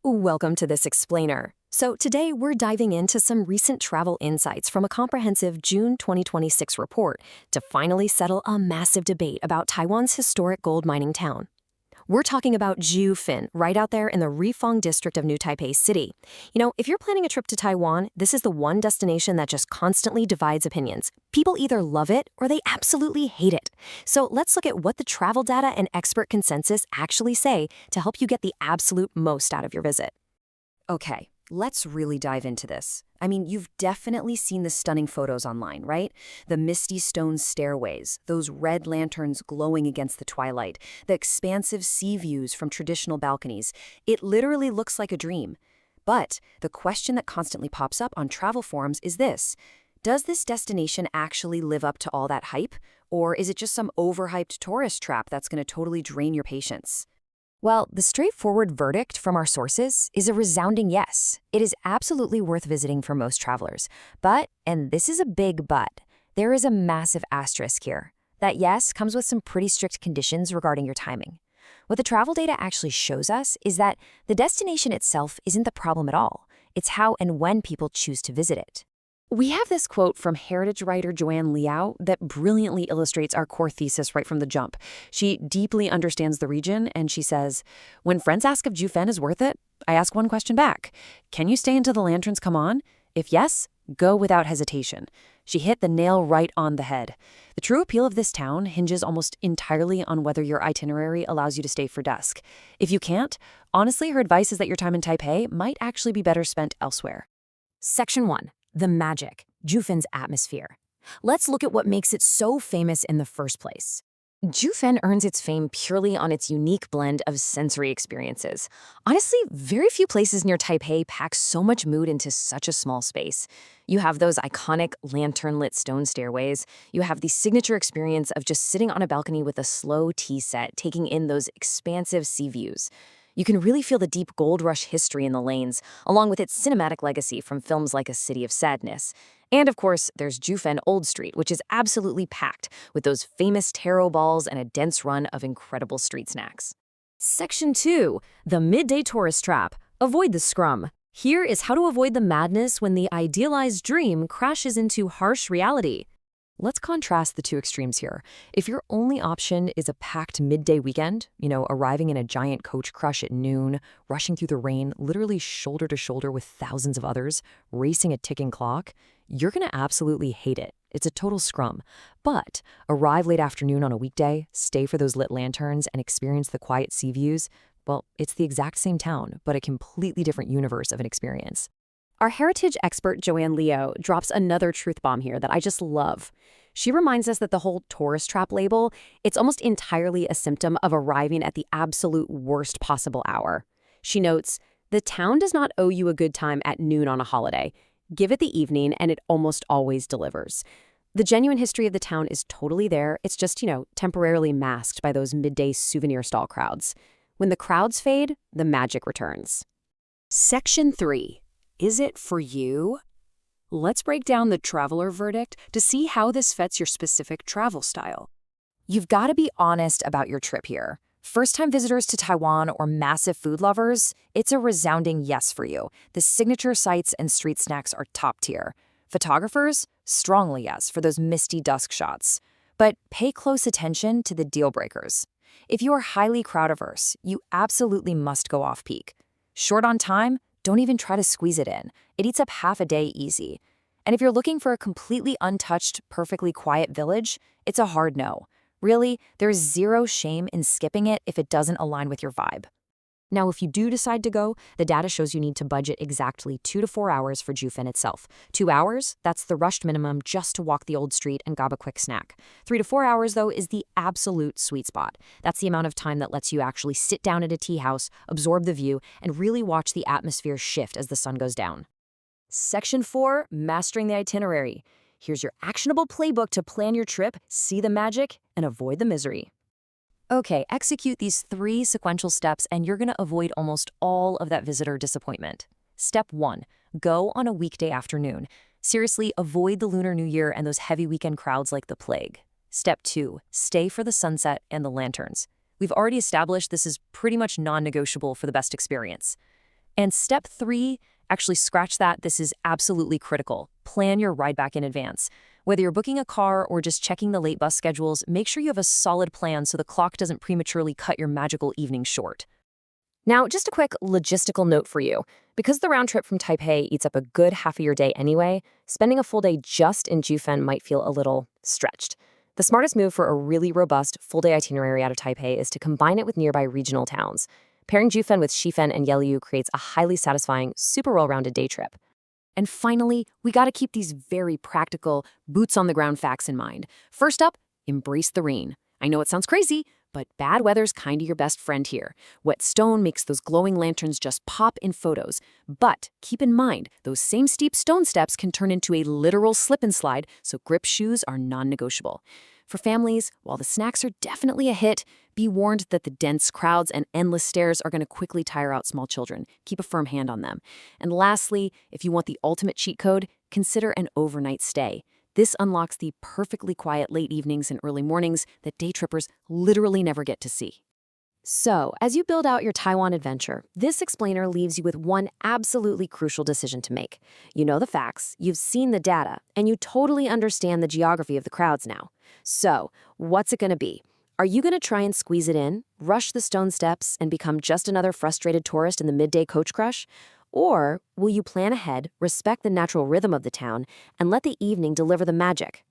Welcome to this explainer. So today we're diving into some recent travel insights from a comprehensive June 2026 report to finally settle a massive debate about Taiwan's historic gold mining town. We're talking about Jiufen, right out there in the Rifeng district of New Taipei City. If you're planning a trip to Taiwan, this is the one destination that just constantly divides opinions. People either love it or they absolutely hate it. So let's look at what the travel data and expert consensus actually say to help you get the absolute most out of your visit. Okay, let's really dive into this. You've definitely seen the stunning photos online, right? The misty stone stairways, those red lanterns glowing against the twilight, the expansive sea views from traditional balconies. It literally looks like a dream. But the question that constantly pops up on travel forums is this: does this destination actually live up to all that hype? Or is it just some overhyped tourist trap that's going to totally drain your patience? Well, the straightforward verdict from our sources is a resounding yes. It is absolutely worth visiting for most travelers. But, and this is a big but, there is a massive asterisk here. That yes comes with some pretty strict conditions regarding your timing. What the travel data actually shows us is that the destination itself isn't the problem at all. It's how and when people choose to visit it. We have this quote from heritage writer Yehliu that brilliantly illustrates our core thesis right from the jump. She deeply understands the region, and she says, "When friends ask if Jiufen is worth it, I ask one question back. Can you stay until the lanterns come on? If yes, go without hesitation." She hit the nail right on the head. The true appeal of this town hinges almost entirely on whether your itinerary allows you to stay for dusk. If you can't, honestly, her advice is that your time in Taipei might actually be better spent elsewhere. Section 1. The magic, Jiufen's atmosphere. Let's look at what makes it so famous in the first place. Jiufen earns its fame purely on its unique blend of sensory experiences. Honestly, very few places near Taipei pack so much mood into such a small space. You have those iconic lantern-lit stone stairways. You have the signature experience of just sitting on a balcony with a slow tea set, taking in those expansive sea views. You can really feel the deep gold rush history in the lanes, along with its cinematic legacy from films like A City of Sadness. And of course, there's Jiufen Old Street, which is absolutely packed with those famous taro balls and a dense run of incredible street snacks. Section 2. The Midday Tourist Trap. Avoid the scrum. Here is how to avoid the madness when the idealized dream crashes into harsh reality. Let's contrast the two extremes here. If your only option is a packed midday weekend, arriving in a giant coach crush at noon, rushing through the rain, literally shoulder to shoulder with thousands of others, racing a ticking clock, you're going to absolutely hate it. It's a total scrum. But arrive late afternoon on a weekday, stay for those lit lanterns, and experience the quiet sea views, well, it's the exact same town, but a completely different universe of an experience. Our heritage expert Yehliu drops another truth bomb here that I just love. She reminds us that the whole tourist trap label, it's almost entirely a symptom of arriving at the absolute worst possible hour. She notes, "The town does not owe you a good time at noon on a holiday. Give it the evening and it almost always delivers." The genuine history of the town is totally there. It's just, temporarily masked by those midday souvenir stall crowds. When the crowds fade, the magic returns. Section 3. Is it for you? Let's break down the traveler verdict to see how this fits your specific travel style. You've got to be honest about your trip here. First-time visitors to Taiwan or massive food lovers, it's a resounding yes for you. The signature sights and street snacks are top tier. Photographers, strongly yes for those misty dusk shots. But pay close attention to the deal breakers. If you are highly crowd-averse, you absolutely must go off-peak. Short on time? Don't even try to squeeze it in. It eats up half a day easy. And if you're looking for a completely untouched, perfectly quiet village, it's a hard no. Really, there's zero shame in skipping it if it doesn't align with your vibe. Now, if you do decide to go, the data shows you need to budget exactly 2 to 4 hours for Jiufen itself. 2 hours, that's the rushed minimum just to walk the old street and grab a quick snack. 3 to 4 hours, though, is the absolute sweet spot. That's the amount of time that lets you actually sit down at a tea house, absorb the view, and really watch the atmosphere shift as the sun goes down. Section 4, Mastering the Itinerary. Here's your actionable playbook to plan your trip, see the magic, and avoid the misery. Okay, execute these 3 sequential steps and you're going to avoid almost all of that visitor disappointment. Step 1, go on a weekday afternoon. Seriously, avoid the Lunar New Year and those heavy weekend crowds like the plague. Step 2, stay for the sunset and the lanterns. We've already established this is pretty much non-negotiable for the best experience. And step 3, actually scratch that, this is absolutely critical. Plan your ride back in advance. Whether you're booking a car or just checking the late bus schedules, make sure you have a solid plan so the clock doesn't prematurely cut your magical evening short. Now, just a quick logistical note for you. Because the round trip from Taipei eats up a good half of your day anyway, spending a full day just in Jiufen might feel a little stretched. The smartest move for a really robust full-day itinerary out of Taipei is to combine it with nearby regional towns. Pairing Jiufen with Shifen and Yehliu creates a highly satisfying, super well-rounded day trip. And finally, we gotta keep these very practical, boots-on-the-ground facts in mind. First up, embrace the rain. I know it sounds crazy, but bad weather's kinda your best friend here. Wet stone makes those glowing lanterns just pop in photos. But keep in mind, those same steep stone steps can turn into a literal slip and slide, so grip shoes are non-negotiable. For families, while the snacks are definitely a hit, be warned that the dense crowds and endless stairs are going to quickly tire out small children. Keep a firm hand on them. And lastly, if you want the ultimate cheat code, consider an overnight stay. This unlocks the perfectly quiet late evenings and early mornings that day trippers literally never get to see. So, as you build out your Taiwan adventure, this explainer leaves you with one absolutely crucial decision to make. You know the facts, you've seen the data, and you totally understand the geography of the crowds now. So, what's it going to be? Are you going to try and squeeze it in, rush the stone steps, and become just another frustrated tourist in the midday coach crush? Or will you plan ahead, respect the natural rhythm of the town, and let the evening deliver the magic?